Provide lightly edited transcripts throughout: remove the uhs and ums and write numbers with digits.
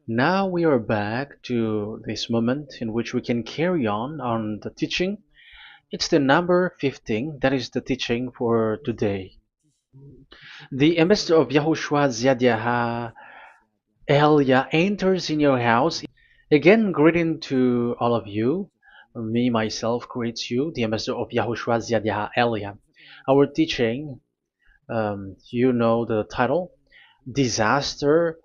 Now we are back to this moment in which we can carry on the teaching. It's the number 15, that is the teaching for today. The ambassador of YAHOSHUAH YAH YAH enters in your house. Again, greeting to all of you. Me, myself, greets you, the ambassador of YAHOSHUAH YAH. Our teaching, you know the title, Disaster,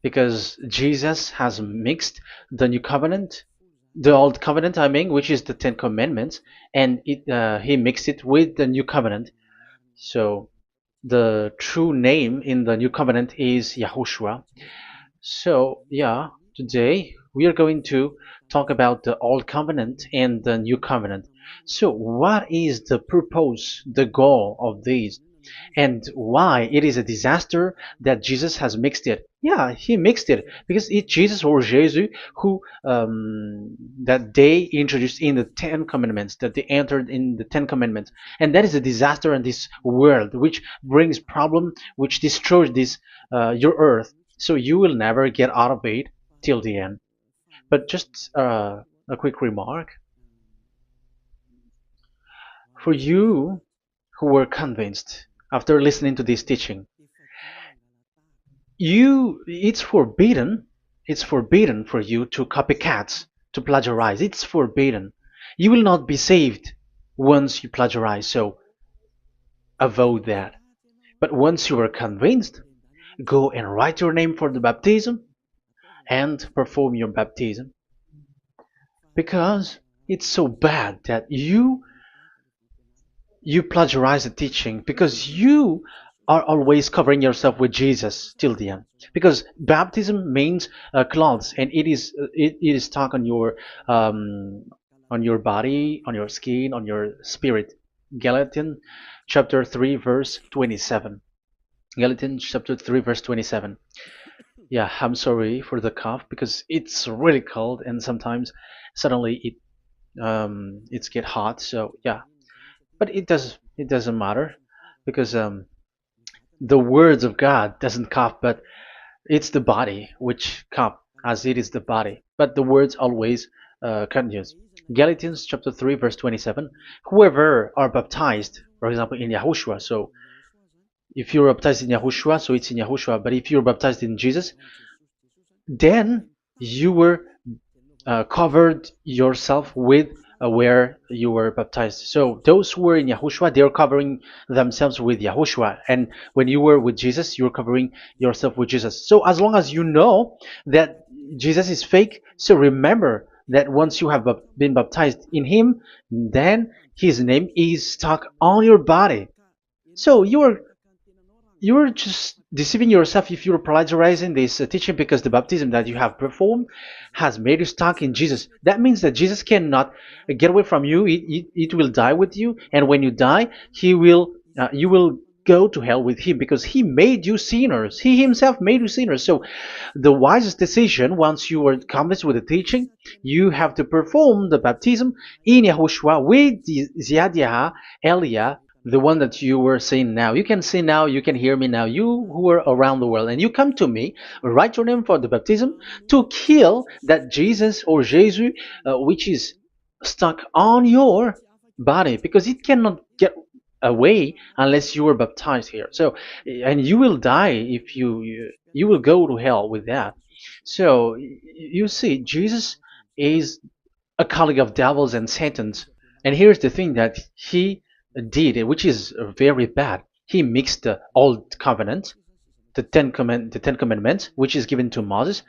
because Jesus has mixed the new covenant, the old covenant, I mean, which is the Ten Commandments, and he mixed it with the new covenant. So the true name in the new covenant is Yahushua. So yeah, today we are going to talk about the old covenant and the new covenant. So what is the purpose, the goal of these? And why it is a disaster that Jesus has mixed it. Yeah, he mixed it because it's Jesus or Jesus who that they introduced in the Ten Commandments, that they entered in the Ten Commandments, and that is a disaster in this world, which brings problem, which destroys this your earth. So you will never get out of it till the end. But just a quick remark for you who were convinced after listening to this teaching. It's forbidden for you to copycats, to plagiarize. It's forbidden. You will not be saved once you plagiarize, so avoid that. But once you are convinced, go and write your name for the baptism and perform your baptism, because it's so bad that you plagiarize the teaching, because you are always covering yourself with Jesus till the end. Because baptism means clothes, and it is stuck on your body, on your skin, on your spirit. Galatians chapter 3 verse 27. Galatians chapter 3 verse 27. Yeah, I'm sorry for the cough because it's really cold and sometimes suddenly it's get hot. So yeah, but it doesn't matter because the words of God doesn't cough, but it's the body which cough, as it is the body. But the words always continues. Galatians chapter 3 verse 27. Whoever are baptized, for example, in Yahushua. So if you're baptized in Yahushua, so it's in Yahushua. But if you're baptized in Jesus, then you were covered yourself with where you were baptized. So those who were in Yahushua, they are covering themselves with Yahushua. And when you were with Jesus, you were covering yourself with Jesus. So as long as you know that Jesus is fake, so remember that once you have been baptized in him, then his name is stuck on your body. So you're just deceiving yourself if you're plagiarizing this teaching, because the baptism that you have performed has made you stuck in Jesus. That means that Jesus cannot get away from you. It will die with you, and when you die, you will go to hell with him, because he made you sinners. He himself made you sinners. So the wisest decision, once you are convinced with the teaching, you have to perform the baptism in Yahushua with the Ziad Elia, the one that you were saying now. You can see now, you can hear me now, you who are around the world, and you come to me, write your name for the baptism to kill that Jesus or Jesus, which is stuck on your body, because it cannot get away unless you are baptized here. So, and you will die if you will go to hell with that. So, you see, Jesus is a colleague of devils and Satans. And here's the thing that he did, which is very bad. He mixed the old covenant, the Ten Commandments, which is given to Moses,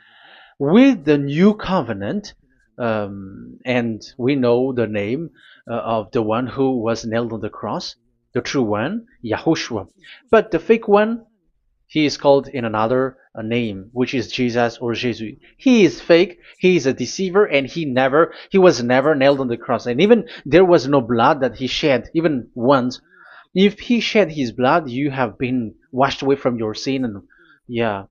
with the new covenant, and we know the name of the one who was nailed on the cross, the true one, Yahushua. But the fake one, he is called in another name, which is Jesus or Jesus. He is fake, he is a deceiver, and he was never nailed on the cross. And even there was no blood that he shed, even once. If he shed his blood, you have been washed away from your sin, and yeah,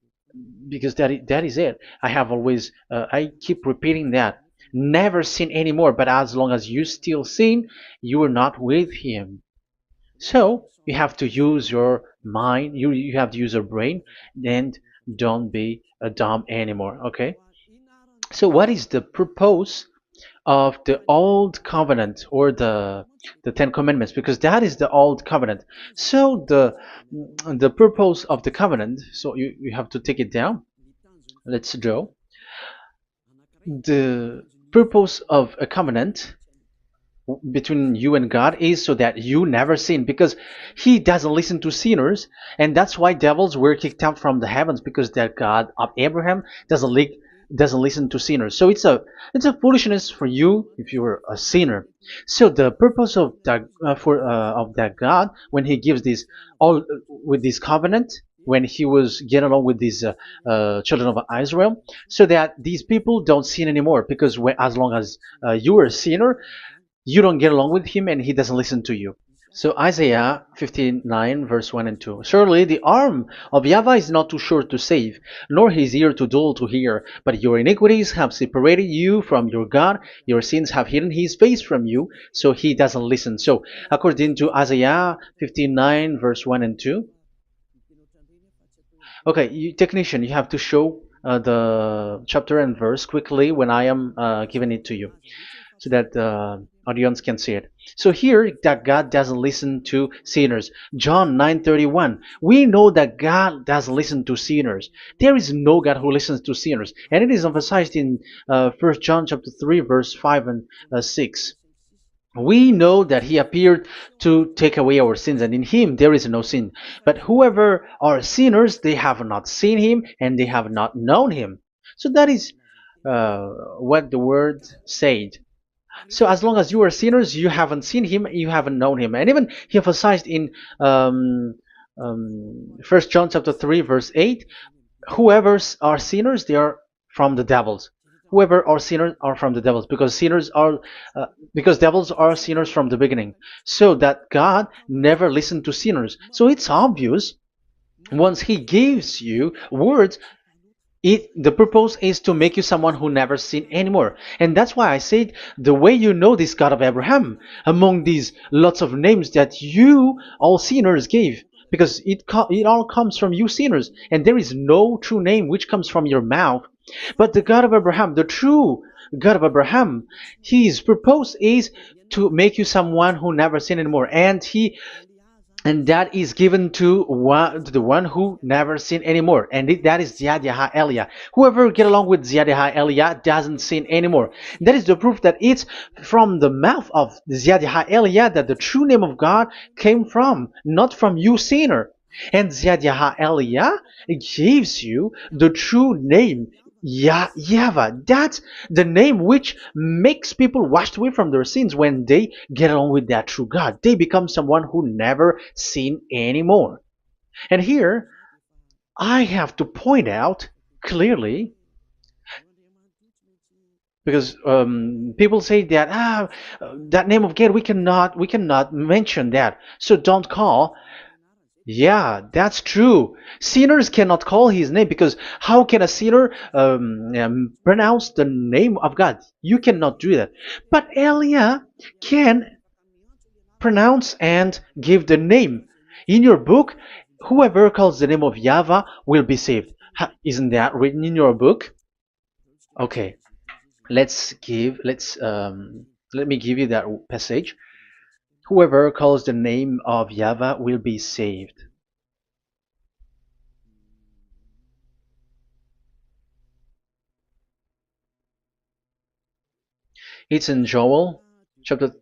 because that is it. I have always, I keep repeating that. Never sin anymore, but as long as you still sin, you are not with him. So you have to use your mind, you have to use your brain, and don't be a dumb anymore. Okay. So what is the purpose of the old covenant, or the Ten Commandments? Because that is the old covenant. So the purpose of the covenant. So you have to take it down. Let's draw the purpose of a covenant between you and God is so that you never sin, because he doesn't listen to sinners. And that's why devils were kicked out from the heavens, because that God of Abraham doesn't listen to sinners. So it's a foolishness for you if you're a sinner. So the purpose of that God, when he gives this all with this covenant, when he was getting along with these children of Israel, so that these people don't sin anymore, because as long as you are a sinner, you don't get along with him and he doesn't listen to you. So Isaiah 59 verse 1 and 2. Surely the arm of YAHVAH is not too short to save, nor his ear too dull to hear. But your iniquities have separated you from your God. Your sins have hidden his face from you, so he doesn't listen. So according to Isaiah 59 verse 1 and 2. Okay, technician, you have to show the chapter and verse quickly when I am giving it to you, so that the audience can see it. So here, that God doesn't listen to sinners. John 9:31. We know that God doesn't listen to sinners. There is no God who listens to sinners, and it is emphasized in 1 John chapter 3 verse 5 and 6. We know that he appeared to take away our sins, and in him there is no sin. But whoever are sinners, they have not seen him, and they have not known him. So that is what the word said. So as long as you are sinners, you haven't seen him, you haven't known him. And even he emphasized in 1 John chapter 3 verse 8, whoever are sinners, they are from the devils. Whoever are sinners are from the devils, because because devils are sinners from the beginning. So that God never listened to sinners. So it's obvious, once he gives you words, the purpose is to make you someone who never sin anymore. And that's why I said, the way you know this God of Abraham among these lots of names that you all sinners gave, because it all comes from you sinners, and there is no true name which comes from your mouth. But the God of Abraham, the true God of Abraham, his purpose is to make you someone who never sin anymore, and that is given to the one who never sin anymore, and that is YAH. Whoever get along with YAH doesn't sin anymore. That is the proof that it's from the mouth of YAH that the true name of God came from, not from you sinner. And YAH gives you the true name, YAHVAH. That's the name which makes people washed away from their sins. When they get along with that true God, they become someone who never sin anymore. And here, I have to point out clearly, because people say that that name of God, we cannot mention that, so don't call. Yeah, that's true. Sinners cannot call his name, because how can a sinner pronounce the name of God? You cannot do that. But Elia can pronounce and give the name. In your book, whoever calls the name of YAHVAH will be saved. Isn't that written in your book? Okay, let me give you that passage. Whoever calls the name of YAHVAH will be saved. It's in Joel chapter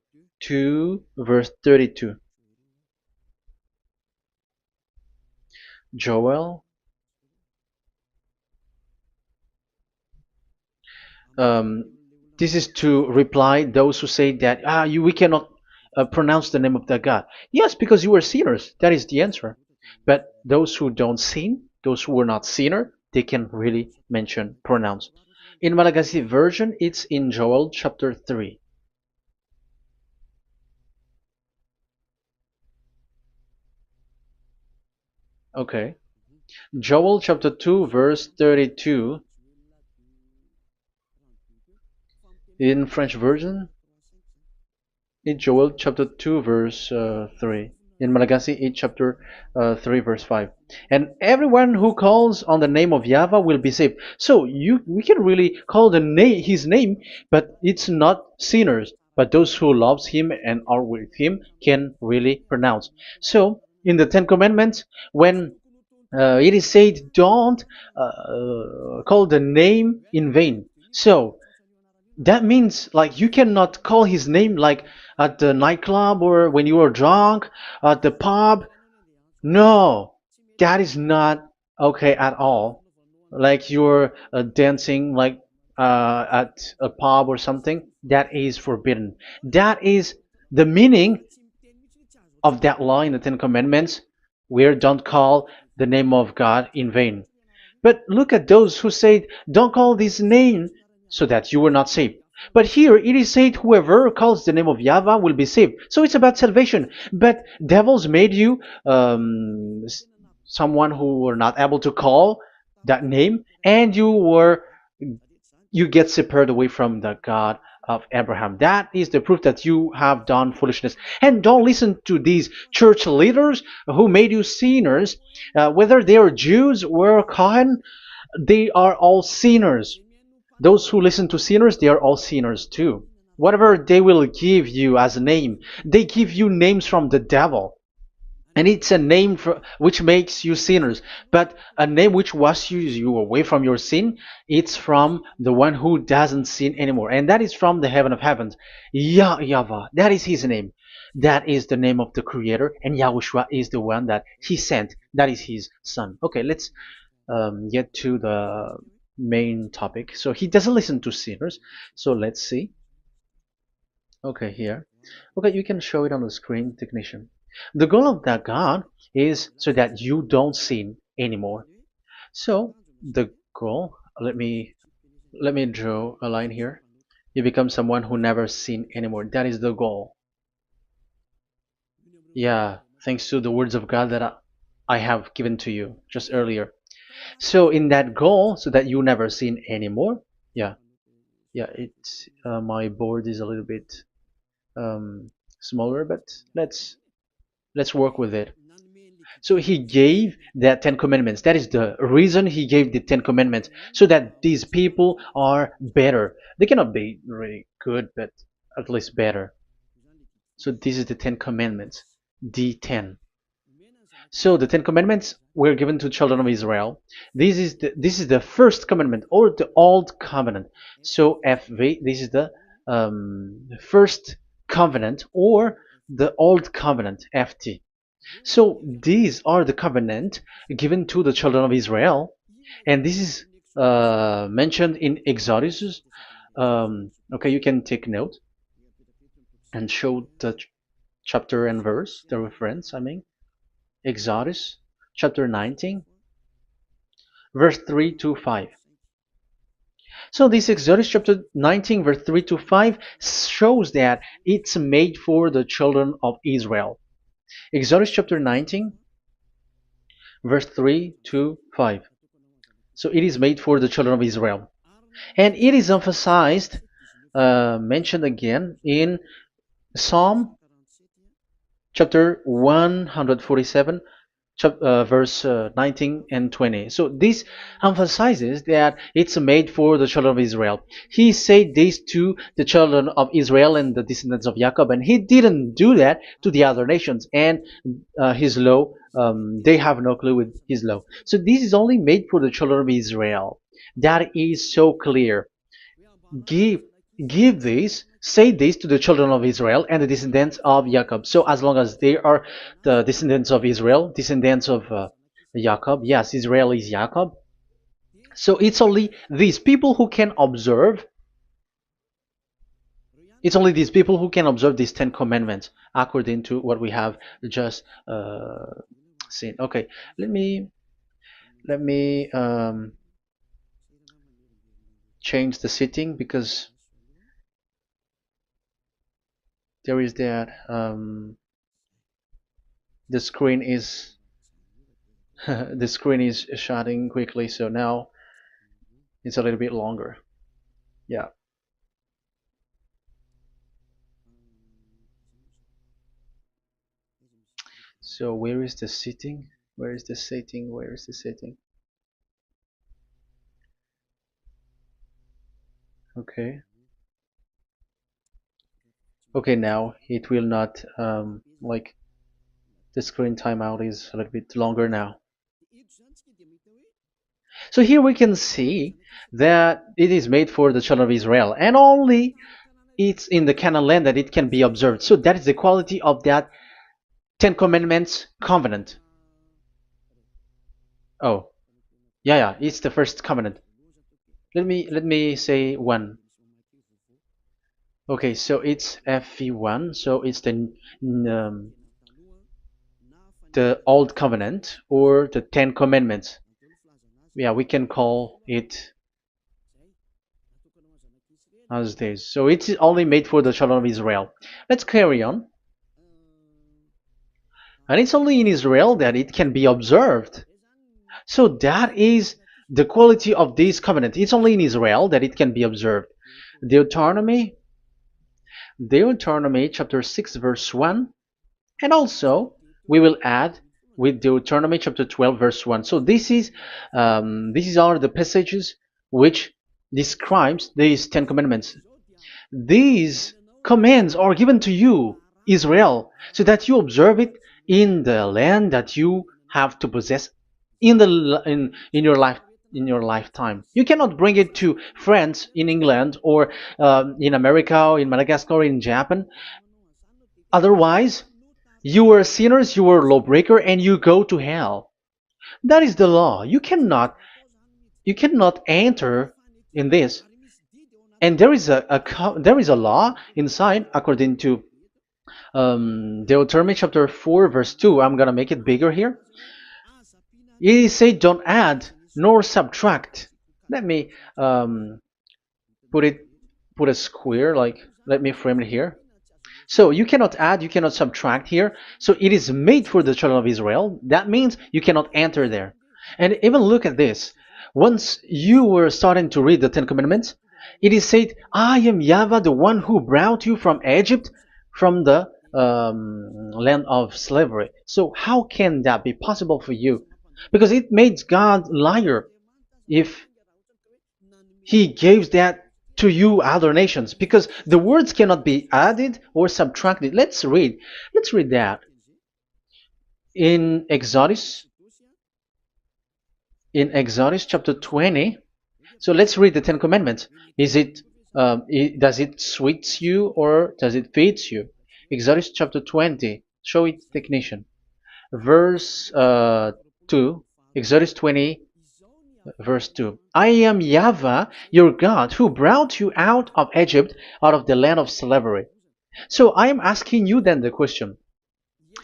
2 verse 32. Joel, um, this is to reply those who say that we cannot pronounce the name of that God. Yes, because you are sinners. That is the answer. But those who don't sin, those who are not sinner, they can really pronounce. In Malagasy version, it's in Joel chapter 3. Okay. Joel chapter 2 verse 32. In French version, in Joel chapter 2 verse 3. in Malagasy 8 chapter 3 verse 5. And everyone who calls on the name of YAHVAH will be saved. So we can really call his name, but it's not sinners, but those who loves him and are with him can really pronounce. So in the Ten Commandments, when it is said, don't call the name in vain. So that means like you cannot call his name like at the nightclub or when you are drunk at the pub. No, that is not okay at all. Like you're dancing like at a pub or something, that is forbidden. That is the meaning of that law in the Ten Commandments, where don't call the name of God in vain. But look at those who say, don't call this name so that you were not saved. But here it is said, whoever calls the name of YAHVAH will be saved. So it's about salvation. But devils made you someone who were not able to call that name, and you get separated away from the God of Abraham. That is the proof that you have done foolishness. And don't listen to these church leaders who made you sinners, whether they are Jews or Kohen, they are all sinners. Those who listen to sinners, they are all sinners too. Whatever they will give you as a name, they give you names from the devil. And it's a name which makes you sinners, but a name which washes you away from your sin, it's from the one who doesn't sin anymore, and that is from the heaven of heavens. Yahvah, that is his name. That is the name of the Creator, and Yahushua is the one that he sent. That is his son. Okay, let's get to the main topic. So he doesn't listen to sinners. So let's see. Okay, here. Okay, you can show it on the screen, technician. The goal of that God is so that you don't sin anymore. So the goal, let me draw a line here. You become someone who never sin anymore. That is the goal. Yeah, thanks to the words of God that I have given to you just earlier. So in that goal, so that you never sin anymore. Yeah, yeah. It's my board is a little bit smaller, but let's work with it. So he gave the Ten Commandments. That is the reason he gave the Ten Commandments, so that these people are better. They cannot be really good, but at least better. So this is the Ten Commandments, D10. So the Ten Commandments were given to children of Israel. This is the first commandment, or the old covenant. So FV, this is the first covenant, or the old covenant, FT. So these are the covenant given to the children of Israel, and this is mentioned in Exodus. Okay, you can take note and show the chapter and verse, the reference. I mean, Exodus chapter 19, verse 3 to 5. So this Exodus chapter 19, verse 3 to 5 shows that it's made for the children of Israel. Exodus chapter 19, verse 3 to 5. So it is made for the children of Israel. And it is emphasized, mentioned again in Psalm chapter 147, verse 19 and 20. So this emphasizes that it's made for the children of Israel. He said this to the children of Israel and the descendants of Jacob, and he didn't do that to the other nations. And his law, they have no clue with his law. So this is only made for the children of Israel. That is so clear. Give say this to the children of Israel and the descendants of Jacob. So as long as they are the descendants of Israel, descendants of Jacob, yes, Israel is Jacob. So it's only these people who can observe. It's only these people who can observe these 10 commandments according to what we have just seen. Okay, let me change the setting, because there is that the screen is the screen is shutting quickly, so now it's a little bit longer. Yeah. So where is the sitting? Where is the sitting? Where is the sitting? Okay. Okay, now it will not like the screen timeout is a little bit longer now. So here we can see that it is made for the children of Israel, and only it's in the Canaan land that it can be observed. So that is the quality of that Ten Commandments covenant. Oh, yeah, it's the first covenant. Let me say one. Okay, so it's FV1, so it's the old covenant or the Ten Commandments. Yeah, we can call it as this. So it's only made for the children of Israel. Let's carry on. And it's only in Israel that it can be observed. So that is the quality of this covenant. It's only in Israel that it can be observed. Deuteronomy, Deuteronomy chapter 6 verse 1, and also we will add with Deuteronomy chapter 12 verse 1. So these are the passages which describes these Ten Commandments. These commands are given to you, Israel, so that you observe it in the land that you have to possess in your lifetime. You cannot bring it to France, in England, or in America, or in Madagascar, or in Japan. Otherwise, you were sinners, you were lawbreaker, and you go to hell. That is the law. You cannot enter in this. And there is a law inside according to Deuteronomy chapter 4 verse 2. I'm gonna make it bigger here. It says don't add nor subtract. Let me put a square, like let me frame it here. So you cannot add, you cannot subtract here. So it is made for the children of Israel. That means you cannot enter there. And even look at this. Once you were starting to read the Ten Commandments, it is said, I am YAHVAH, the one who brought you from Egypt, from the land of slavery. So how can that be possible for you? Because it makes God liar if he gives that to you other nations, because the words cannot be added or subtracted. Let's read that in Exodus chapter 20. So let's read the Ten Commandments. Does it sweets you or does it feeds you? Exodus chapter 20. Show it, technician. Verse 2. Exodus 20 verse 2. I am YAHVAH, your God, who brought you out of Egypt, out of the land of slavery. So I am asking you then the question.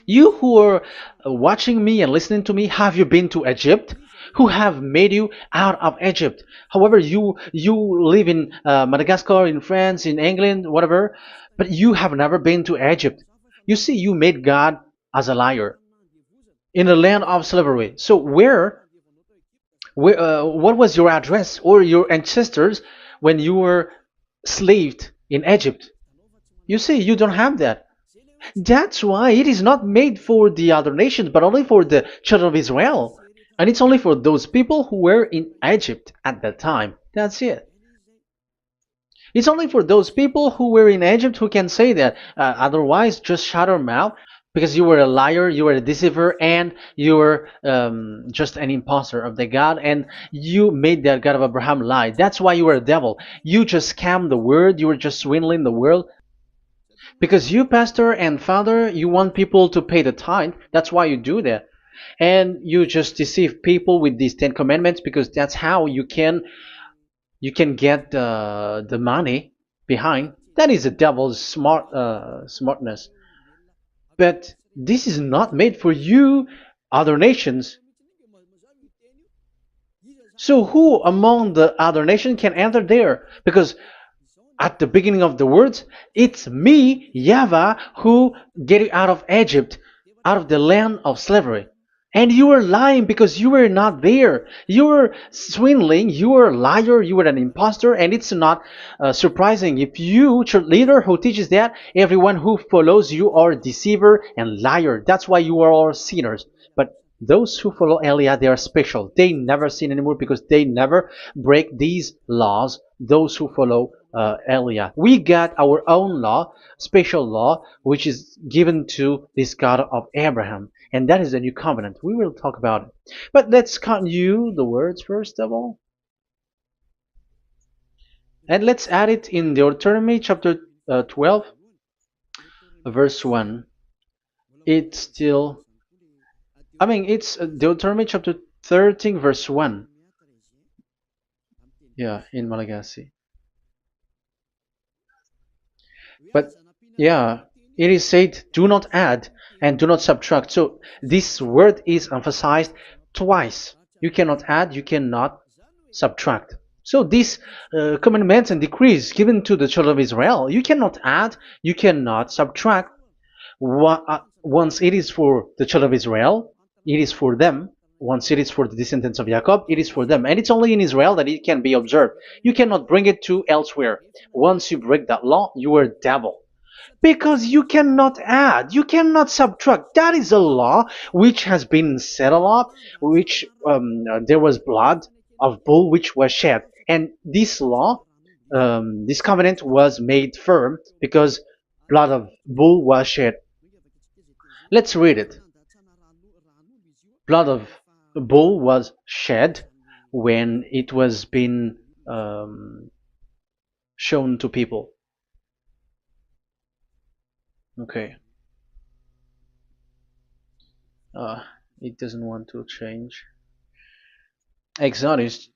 You who are watching me and listening to me, have you been to Egypt? Who have made you out of Egypt? However, you live in Madagascar, in France, in England, whatever, but you have never been to Egypt. You see, you made God as a liar in the land of slavery. So what was your address or your ancestors when you were slaved in Egypt? You see, you don't have that. That's why it is not made for the other nations, but only for the children of Israel. And it's only for those people who were in Egypt at that time. That's it. It's only for those people who were in Egypt who can say that. Otherwise, just shut your mouth, because you were a liar, you were a deceiver, and you were just an imposter of the God, and you made that God of Abraham lie. That's why you were a devil. You just scammed the word, you were just swindling the world. Because you, pastor and father, you want people to pay the tithe. That's why you do that. And you just deceive people with these Ten Commandments, because that's how you can get the money behind. That is the devil's smartness. But this is not made for you, other nations. So who among the other nations can enter there? Because at the beginning of the words, it's me, YAHVAH, who get you out of Egypt, out of the land of slavery. And you were lying because you were not there. You were swindling. You were a liar. You were an imposter. And it's not surprising if you, church leader who teaches that, everyone who follows you are a deceiver and liar. That's why you are all sinners. But those who follow Elia, they are special. They never sin anymore because they never break these laws. Those who follow Elia. We got our own law, special law, which is given to this God of Abraham. And that is the new covenant. We will talk about it. But let's continue the words first of all. And let's add it in Deuteronomy chapter 12, verse 1. It's still, it's Deuteronomy chapter 13, verse 1. Yeah, in Malagasy. But yeah, it is said, do not add and do not subtract. So this word is emphasized twice. You cannot add, you cannot subtract. So these commandments and decrees given to the children of Israel, you cannot add, you cannot subtract. Once it is for the children of Israel, it is for them. Once it is for the descendants of Jacob, it is for them. And it's only in Israel that it can be observed. You cannot bring it to elsewhere. Once you break that law, you are devil. Because you cannot add, you cannot subtract. That is a law which has been settled up, which there was blood of bull which was shed. And this law, this covenant was made firm because blood of bull was shed. Let's read it. Blood of bull was shed when it was been shown to people. Okay. It doesn't want to change. Exodus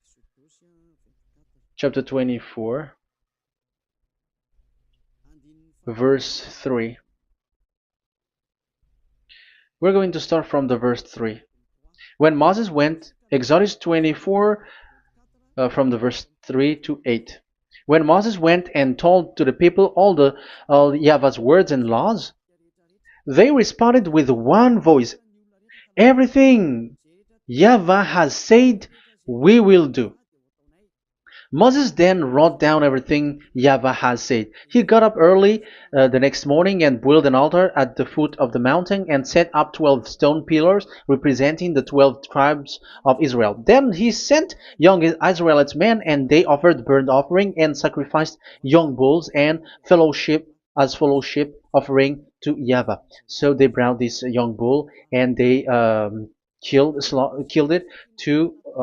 chapter 24, verse 3. We're going to start from the verse 3. When Moses went, Exodus 24, from the verse 3 to 8. When Moses went and told to the people all YAHVAH's words and laws, they responded with one voice, everything YAHVAH has said, we will do. Moses then wrote down everything YAHVAH has said. He got up early the next morning and built an altar at the foot of the mountain and set up 12 stone pillars representing the 12 tribes of Israel. Then he sent young Israelite men, and they offered burnt offering and sacrificed young bulls and fellowship offering to YAHVAH. So they brought this young bull and they killed it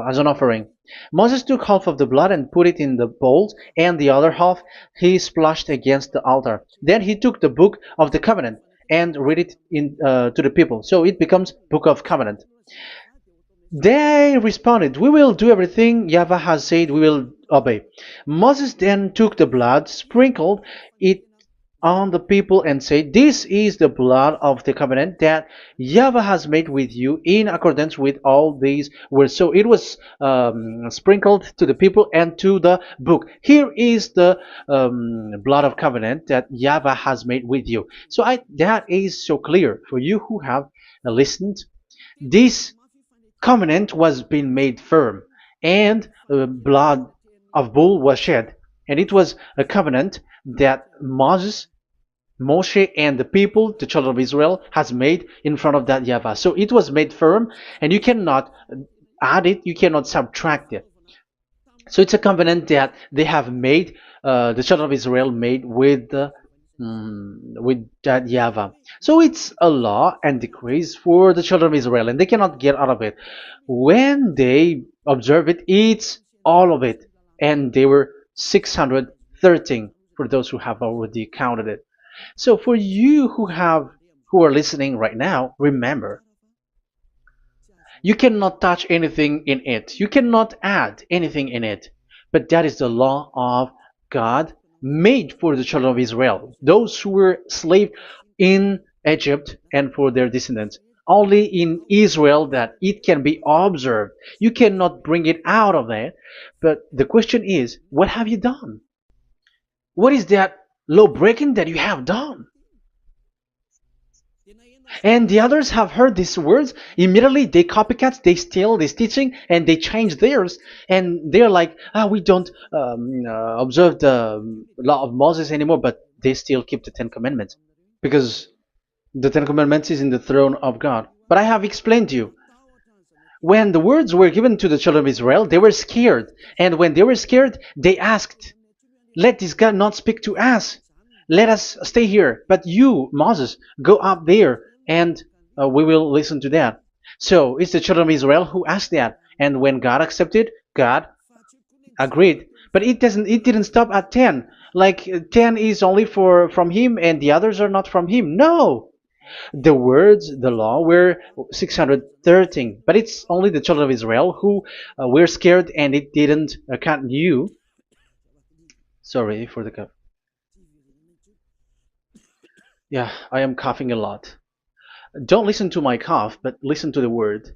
as an offering. Moses took half of the blood and put it in the bowls, and the other half he splashed against the altar. Then he took the book of the covenant and read it to the people. So it becomes book of covenant. They responded, we will do everything YAHVAH has said, we will obey. Moses then took the blood, sprinkled it on the people, and said, this is the blood of the covenant that YAHVAH has made with you in accordance with all these words. So it was sprinkled to the people and to the book. Here is the blood of covenant that YAHVAH has made with you. So that is so clear for you who have listened. This covenant was being made firm, and blood of bull was shed, and it was a covenant that Moshe and the people, the children of Israel, has made in front of that YAHVAH. So it was made firm, and you cannot add it, you cannot subtract it. So it's a covenant that they have made, the children of Israel made with that YAHVAH. So it's a law and decrees for the children of Israel, and they cannot get out of it. When they observe it, it's all of it, and they were 613 for those who have already counted it. So for you who are listening right now, remember, you cannot touch anything in it. You cannot add anything in it. But that is the law of God made for the children of Israel, those who were slaves in Egypt and for their descendants. Only in Israel that it can be observed. You cannot bring it out of there. But the question is, what have you done? What is that law breaking that you have done? And the others have heard these words. Immediately they copycats, they steal this teaching, and they change theirs. And they're like, ah, we don't observe the law of Moses anymore, but they still keep the Ten Commandments because the Ten Commandments is in the throne of God. But I have explained to you, when the words were given to the children of Israel, they were scared. And when they were scared, they asked, let this God not speak to us. Let us stay here. But you, Moses, go up there and we will listen to that. So it's the children of Israel who asked that. And when God accepted, God agreed. But it didn't stop at 10. Like 10 is only for from him and the others are not from him. No. The words, the law were 613. But it's only the children of Israel who were scared and it didn't cut you. Sorry for the cup. Yeah, I am coughing a lot. Don't listen to my cough, but listen to the word.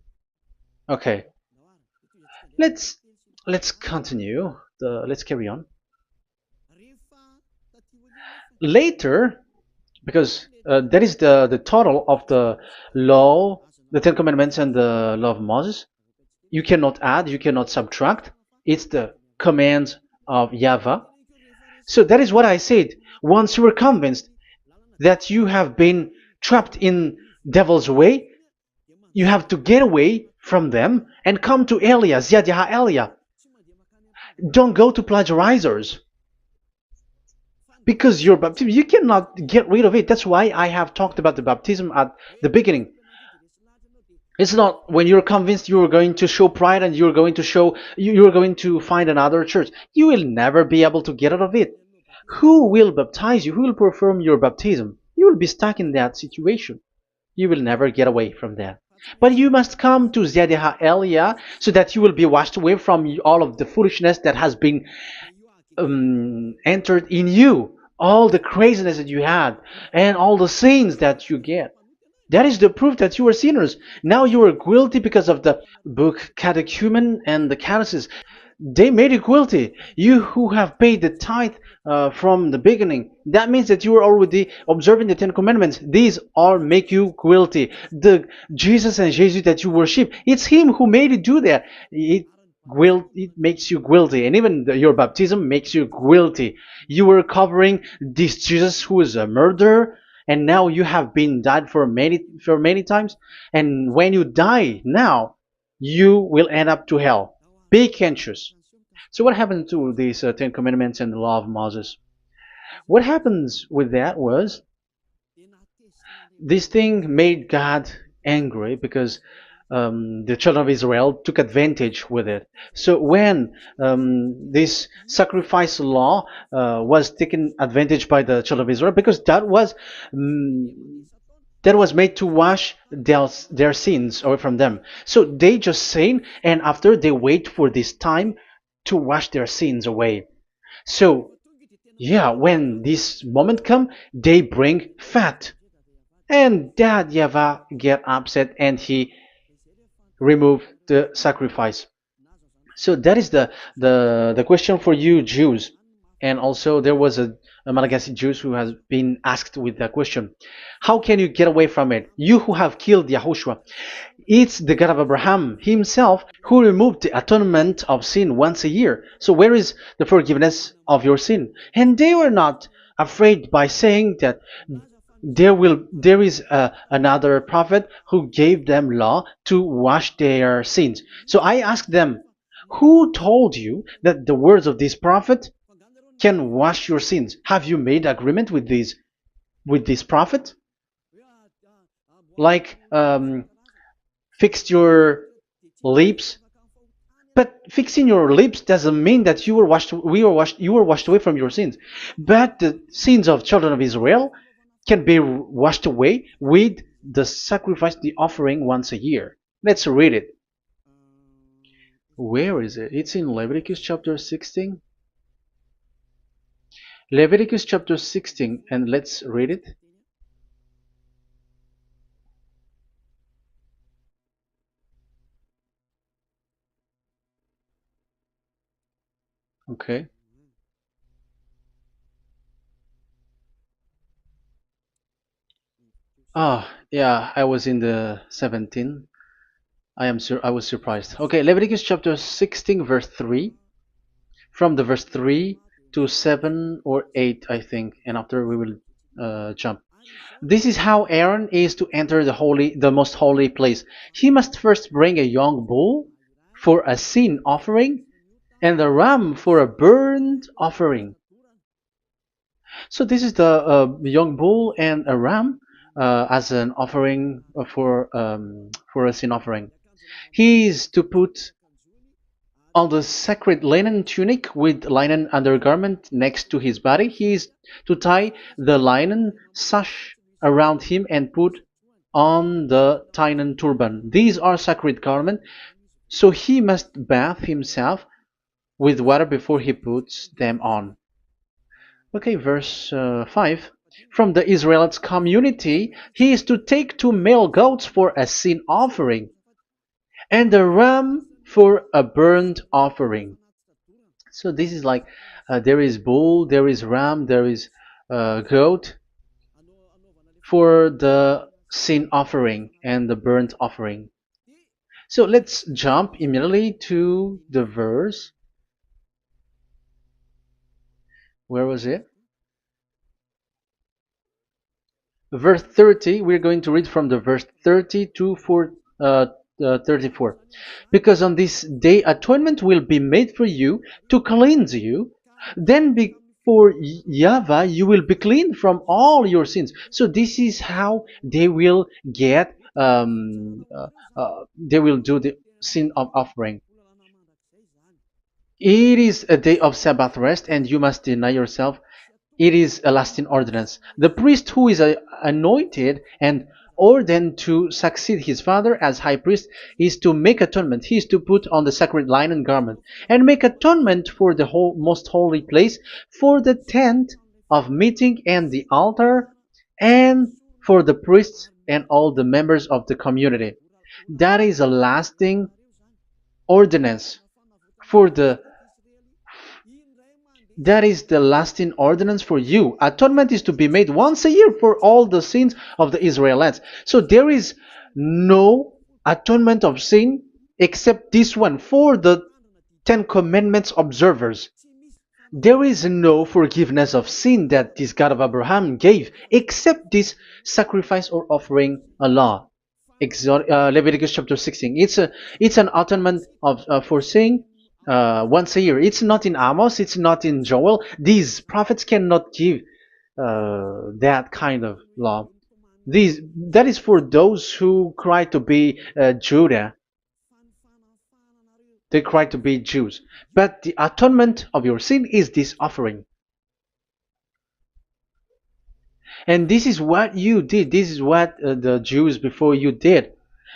Okay, let's let's continue. Let's carry on. Later, because that is the total of the law, the Ten Commandments, and the law of Moses. You cannot add, you cannot subtract. It's the commands of YAHVAH. So that is what I said. Once you were convinced that you have been trapped in devil's way, you have to get away from them and come to Elia, Ziad Elia. Don't go to plagiarizers. Because your baptism, you cannot get rid of it. That's why I have talked about the baptism at the beginning. It's not when you're convinced you're going to show pride and you're going to show you're going to find another church. You will never be able to get out of it. Who will baptize you? Who will perform your baptism? You will be stuck in that situation. You will never get away from that. But you must come to Ziad Elia so that you will be washed away from all of the foolishness that has been entered in you, all the craziness that you had, and all the sins that you get. That is the proof that you are sinners. Now you are guilty because of the book catechumen and the catechism. They made you guilty. You who have paid the tithe from the beginning, that means that you are already observing the Ten Commandments. These all make you guilty. The Jesus and Jesus that you worship, it's Him who made you do that. It makes you guilty, and even your baptism makes you guilty. You were covering this Jesus who is a murderer, and now you have been died for many times. And when you die now, you will end up to hell. Be conscious. So what happened to these Ten Commandments and the law of Moses? What happens with that was this thing made God angry because the children of Israel took advantage with it. So when this sacrifice law was taken advantage by the children of Israel, because um, that was made to wash their sins away from them. So they just sin, and after they wait for this time to wash their sins away. So yeah, when this moment come, they bring fat, and Dad Yava get upset and he remove the sacrifice. So that is the question for you Jews. And also there was a Malagasy Jews who has been asked with that question. How can you get away from it? You who have killed YAHOSHUAH. It's the God of Abraham himself who removed the atonement of sin once a year. So where is the forgiveness of your sin? And they were not afraid by saying that there is another prophet who gave them law to wash their sins. So I asked them, who told you that the words of this prophet can wash your sins? Have you made agreement with this prophet? Like fix your lips, but fixing your lips doesn't mean that you were washed away from your sins. But the sins of children of Israel can be washed away with the sacrifice, the offering once a year. Let's read it. Where is it? It's in Leviticus chapter 16. Leviticus chapter 16, and let's read it. Okay. Ah, yeah, I was in the 17. I was surprised. Okay, Leviticus chapter 16, verse 3. From the verse 3 to 7 or 8, I think, and after we will jump. This is how Aaron is to enter the most holy place. He must first bring a young bull for a sin offering and a ram for a burnt offering. So this is the young bull and a ram as an offering for a sin offering. He is to put on the sacred linen tunic with linen undergarment next to his body. He is to tie the linen sash around him and put on the linen turban. These are sacred garments, so he must bathe himself with water before he puts them on. Okay, verse 5. From the Israelites community, he is to take two male goats for a sin offering and a ram for a burnt offering. So this is like there is bull, there is ram, there is goat for the sin offering and the burnt offering. So let's jump immediately to the verse. Where was it? Verse 30. We're going to read from the verse 30 to 34. Because on this day atonement will be made for you to cleanse you. Then before YAHVAH you will be clean from all your sins. So this is how they will get they will do the sin of offering. It is a day of Sabbath rest, and you must deny yourself. It is a lasting ordinance. The priest who is anointed and ordained to succeed his father as high priest is to make atonement. He is to put on the sacred linen garment and make atonement for the most holy place, for the tent of meeting and the altar, and for the priests and all the members of the community. That is a lasting ordinance for the that is the lasting ordinance for you. Atonement is to be made once a year for all the sins of the Israelites. So there is no atonement of sin except this one for the Ten Commandments observers. There is no forgiveness of sin that this God of Abraham gave except this sacrifice or offering a law. Leviticus chapter 16. It's an atonement of for sin once a year. It's not in Amos. It's not in Joel. These prophets cannot give that kind of law. These that is for those who cry to be Judah. They cry to be Jews. But the atonement of your sin is this offering. And this is what you did. This is what the Jews before you did.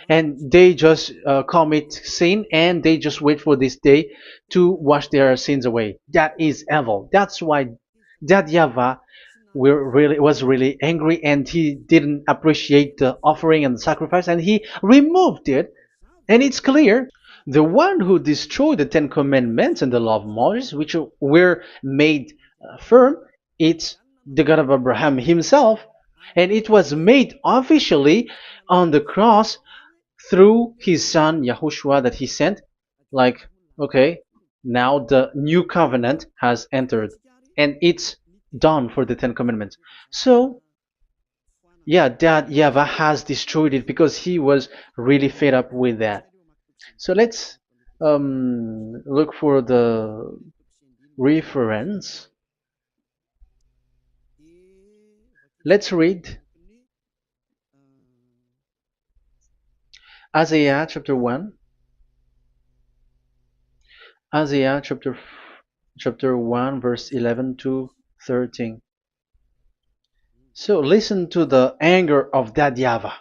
And they just commit sin and they just wait for this day to wash their sins away. That is evil. That's why that YAHVAH was really angry and he didn't appreciate the offering and the sacrifice and he removed it. And it's clear the one who destroyed the Ten Commandments and the law of Moses, which were made firm, it's the God of Abraham himself. And it was made officially on the cross through his son YAHOSHUAH that he sent. Like, okay, now the new covenant has entered and it's done for the Ten Commandments. So, yeah, that YAHVAH has destroyed it because he was really fed up with that. So let's look for the reference. Let's read Isaiah chapter 1. Isaiah chapter 1 verse 11 to 13. So listen to the anger of that YAHVAH.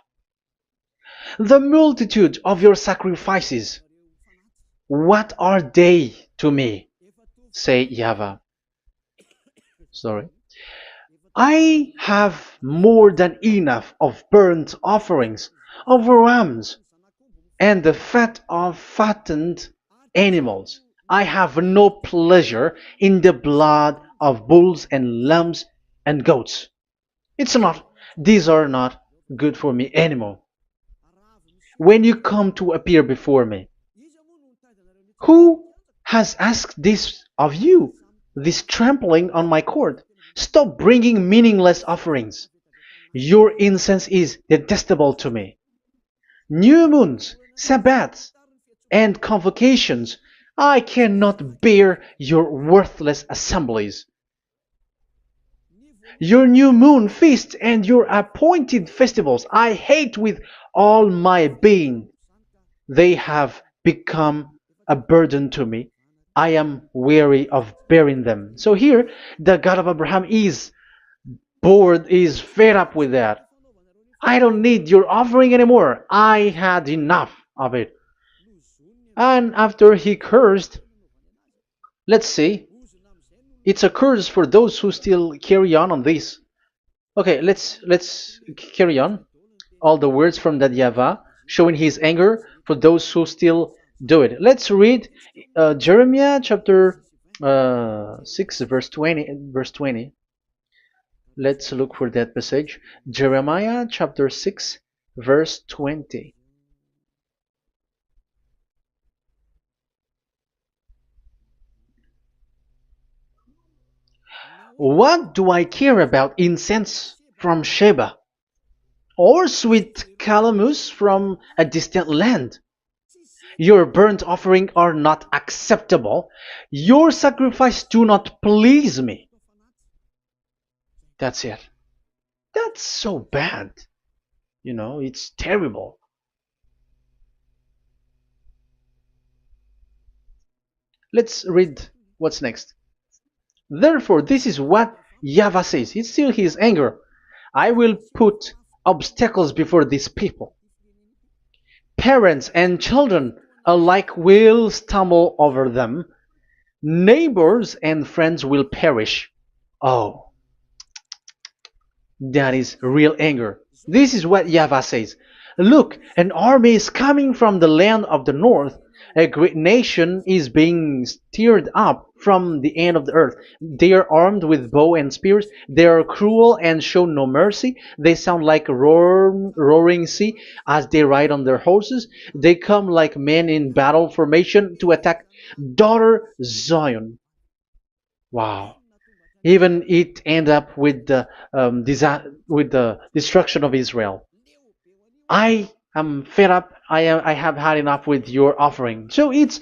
The multitude of your sacrifices, what are they to me? Say YAHVAH. Sorry. I have more than enough of burnt offerings, of rams, and the fat of fattened animals. I have no pleasure in the blood of bulls and lambs and goats. It's not. These are not. good for me anymore. When you come to appear before me, who has asked this of you? This trampling on my court. Stop bringing meaningless offerings. Your incense is detestable to me. New moons, Sabbaths, and convocations. I cannot bear your worthless assemblies. Your new moon feasts and your appointed festivals I hate with all my being. They have become a burden to me. I am weary of bearing them. So here, the God of Abraham is bored, is fed up with that. I don't need your offering anymore. I had enough of it. And after he cursed, let's see, it's a curse for those who still carry on this. Okay, let's carry on. All the words from that YAHVAH showing his anger for those who still do it. Let's read Jeremiah chapter 6 verse 20 verse 20. Let's look for that passage. Jeremiah chapter 6 verse 20. What do I care about incense from Sheba or sweet calamus from a distant land? Your burnt offering are not acceptable. Your sacrifice do not please me. That's it. That's so bad. It's terrible. Let's read what's next. Therefore, this is what YAHVAH says. It's still his anger. I will put obstacles before these people. Parents and children alike will stumble over them. Neighbors and friends will perish. Oh, that is real anger. This is what YAHVAH says. Look, an army is coming from the land of the north. A great nation is being stirred up from the end of the earth. They are armed with bow and spears. They are cruel and show no mercy. They sound like a roaring sea as they ride on their horses. They come like men in battle formation to attack daughter Zion. Wow. Even it end up with the with the destruction of Israel. I am fed up. I have had enough with your offering. So it's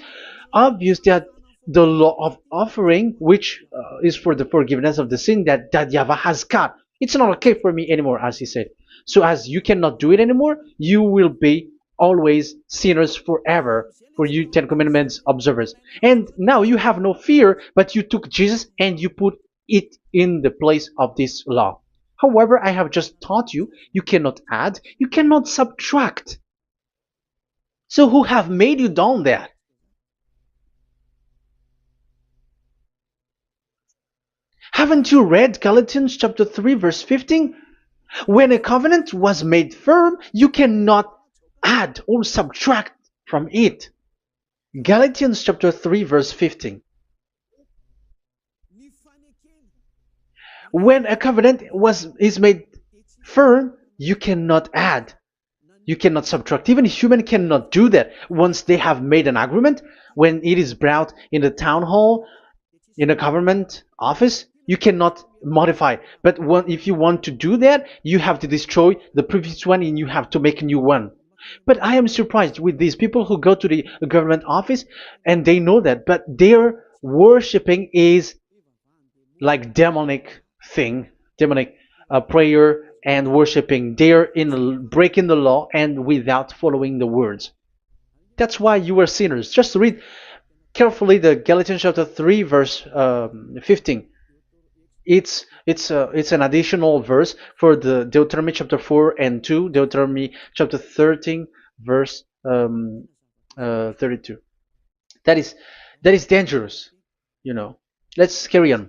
obvious that the law of offering, which is for the forgiveness of the sin that YAHVAH has got, it's not okay for me anymore, as he said. So as you cannot do it anymore, you will be always sinners forever for you Ten Commandments observers. And now you have no fear, but you took Jesus and you put it in the place of this law. However, I have just taught you, you cannot add, you cannot subtract. So who have made you done that? Haven't you read Galatians chapter 3 verse 15? When a covenant was made firm, you cannot add or subtract from it. Galatians chapter 3 verse 15. When a covenant is made firm, you cannot add. You cannot subtract. Even human cannot do that. Once they have made an agreement, when it is brought in the town hall, in a government office, you cannot modify. But if you want to do that, you have to destroy the previous one and you have to make a new one. But I am surprised with these people who go to the government office and they know that, but their worshipping is like demonic thing, demonic prayer and worshipping. They're in breaking the law and without following the words. That's why you are sinners. Just read carefully the Galatians chapter 3 verse 15. It's an additional verse for the Deuteronomy chapter 4 and 2, Deuteronomy chapter 13 verse 32. That is dangerous, you know. Let's carry on.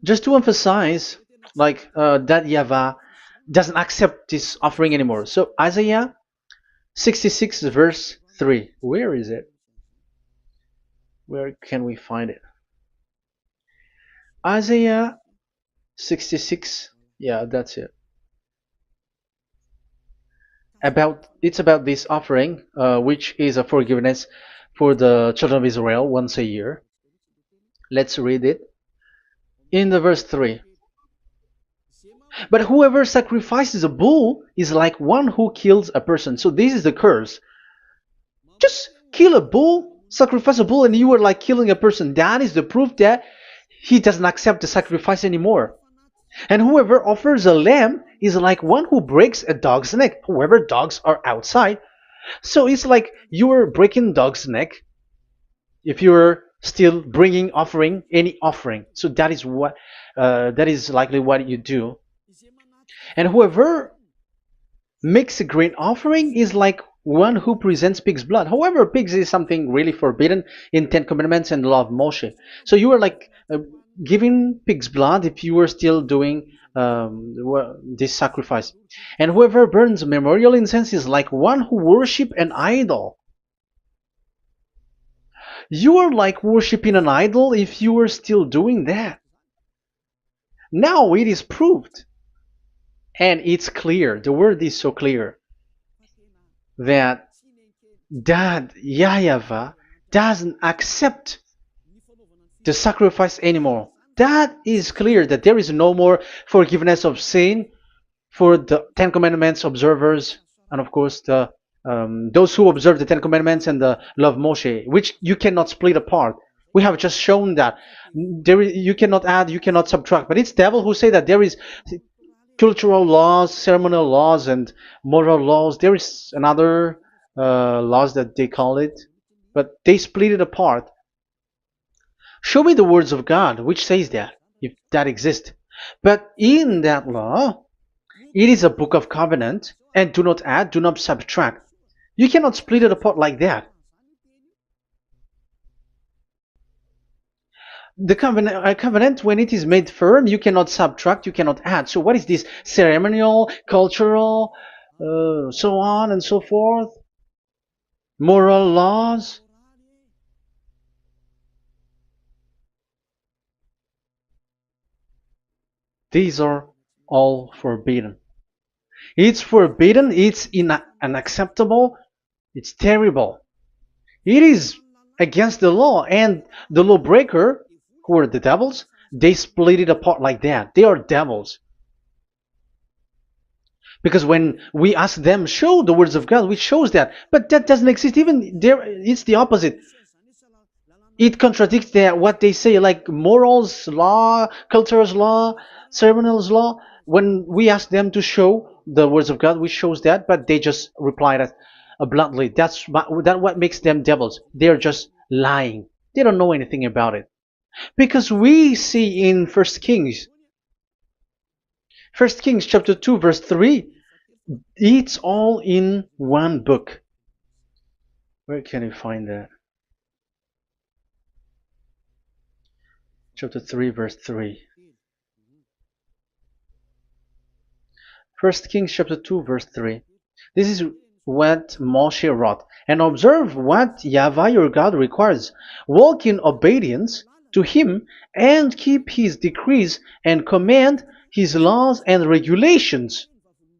Just to emphasize, like that YAHVAH doesn't accept this offering anymore. So Isaiah 66 verse 3. Where is it? Where can we find it? Isaiah 66. Yeah, that's it. about this offering, which is a forgiveness for the children of Israel once a year. Let's read it in the verse 3. But whoever sacrifices a bull is like one who kills a person. So this is the curse. Just kill a bull, sacrifice a bull, and you are like killing a person. That is the proof that he doesn't accept the sacrifice anymore. And whoever offers a lamb is like one who breaks a dog's neck. However, dogs are outside. So it's like you are breaking dog's neck if you're still bringing offering, any offering. So that is likely what you do. And whoever makes a grain offering is like one who presents pig's blood. However, pigs is something really forbidden in Ten Commandments and the law of Moshe. So you are like giving pig's blood if you are still doing this sacrifice. And whoever burns memorial incense is like one who worships an idol. You are like worshipping an idol if you are still doing that. Now it is proved. And it's clear, the word is so clear, that YAHVAH doesn't accept the sacrifice anymore. That is clear that there is no more forgiveness of sin for the Ten Commandments observers, and of course those who observe the Ten Commandments and the law of Moshe, which you cannot split apart. We have just shown that you cannot add, you cannot subtract. But it's devil who say that there is cultural laws, ceremonial laws, and moral laws. There is another laws that they call it, but they split it apart. Show me the words of God which says that, if that exists. But in that law, it is a book of covenant, and do not add, do not subtract. You cannot split it apart like that. The covenant, when it is made firm, you cannot subtract, you cannot add. So what is this? Ceremonial, cultural, so on and so forth? Moral laws? These are all forbidden. It's forbidden, it's unacceptable, it's terrible. It is against the law, and the lawbreaker, who are the devils, they split it apart like that. They are devils. Because when we ask them, show the words of God, which shows that, but that doesn't exist. Even there, it's the opposite. It contradicts what they say, like morals law, cultural law, ceremonial law. When we ask them to show the words of God, which shows that, but they just reply that bluntly. That's what makes them devils. They're just lying. They don't know anything about it. Because we see in 1 Kings chapter 2 verse 3, it's all in one book. Where can you find that? Chapter 3 verse 3. 1 Kings chapter 2 verse 3. This is what Moshe wrote. And observe what YAHVAH your God requires. Walk in obedience to him and keep his decrees and command his laws and regulations.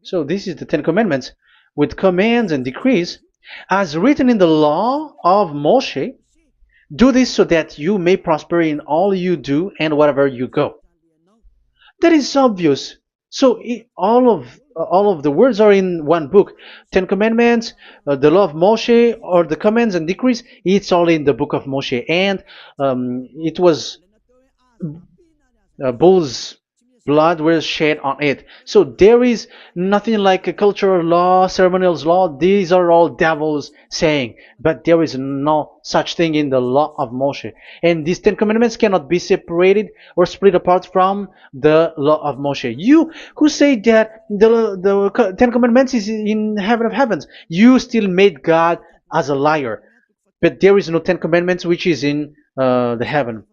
So this is the Ten Commandments with commands and decrees as written in the law of Moshe. Do this so that you may prosper in all you do and wherever you go. That is obvious. So all of the words are in one book. Ten Commandments, the law of Moshe, or the commands and decrees. It's all in the book of Moshe, and it was bull's blood was shed on it. So there is nothing like a cultural law, ceremonial law. These are all devils saying, but there is no such thing in the law of Moshe. And these Ten Commandments cannot be separated or split apart from the law of Moshe. You who say that the Ten Commandments is in heaven of heavens, you still made God as a liar. But there is no Ten Commandments which is in the heaven.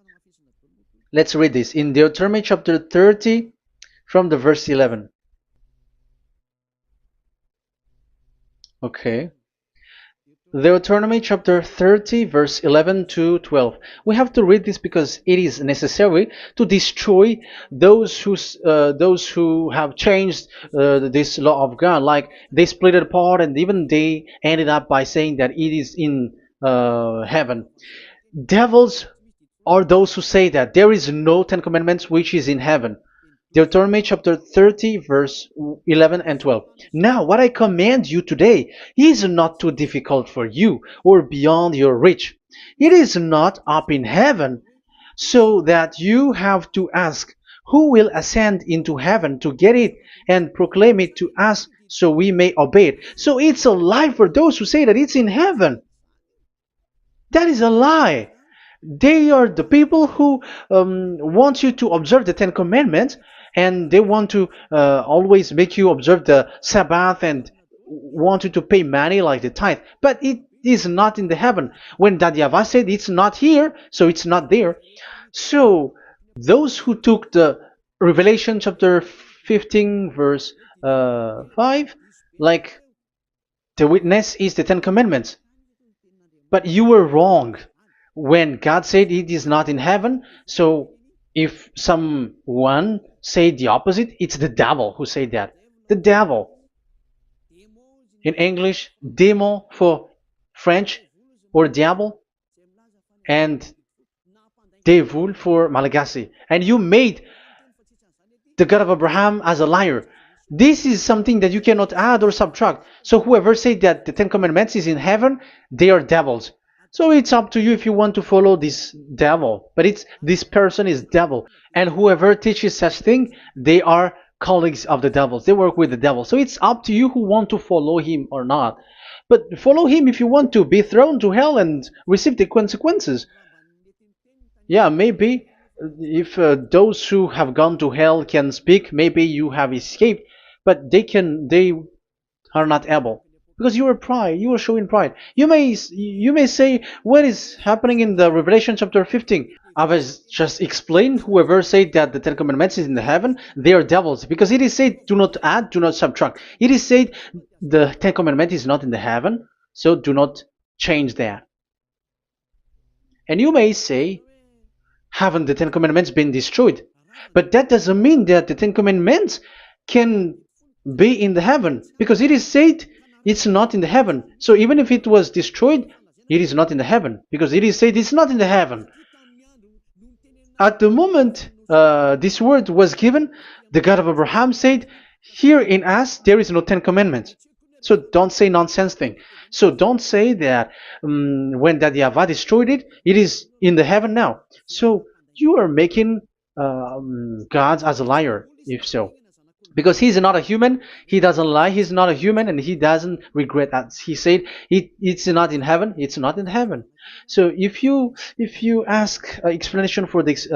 Let's read this in Deuteronomy chapter 30 from the verse 11. Okay. Deuteronomy chapter 30, verse 11 to 12. We have to read this because it is necessary to destroy those who have changed this law of God. Like they split it apart, and even they ended up by saying that it is in heaven. Devils are those who say that there is no Ten Commandments which is in heaven. Deuteronomy chapter 30, verse 11 and 12. Now, what I command you today is not too difficult for you or beyond your reach. It is not up in heaven, so that you have to ask, who will ascend into heaven to get it and proclaim it to us so we may obey it? So it's a lie for those who say that it's in heaven. That is a lie. They are the people who want you to observe the Ten Commandments, and they want to always make you observe the Sabbath and want you to pay money like the tithe. But it is not in the heaven. When that YAHVAH said it's not here, so it's not there. So those who took the Revelation chapter 15 verse 5, like the witness is the Ten Commandments. But you were wrong when God said it is not in heaven. So if someone say the opposite, it's the devil who said that. The devil. In English, démon for French, or diable, and devil for Malagasy. And you made the God of Abraham as a liar. This is something that you cannot add or subtract. So whoever said that the Ten Commandments is in heaven, they are devils. So it's up to you if you want to follow this devil. But this person is devil. And whoever teaches such thing, they are colleagues of the devils. They work with the devil. So it's up to you who want to follow him or not. But follow him if you want to be thrown to hell and receive the consequences. Yeah, maybe if those who have gone to hell can speak, maybe you have escaped, but they are not able because you are pride. You are showing pride. You may say what is happening in the Revelation chapter 15. I was just explained. Whoever said that the Ten Commandments is in the heaven, they are devils because it is said, "Do not add, do not subtract." It is said the Ten Commandments is not in the heaven, so do not change that. And you may say, haven't the Ten Commandments been destroyed? But that doesn't mean that the Ten Commandments can be in the heaven, because it is said it's not in the heaven. So even if it was destroyed, it is not in the heaven, because it is said it's not in the heaven. At the moment this word was given, the God of Abraham said, here in us there is no Ten Commandments. So don't say nonsense thing. So don't say that when that YAHVAH destroyed it, it is in the heaven now. So you are making God as a liar, if so. Because he's not a human, he doesn't lie, he's not a human, and he doesn't regret that. He said it's not in heaven, it's not in heaven. So if you ask explanation for this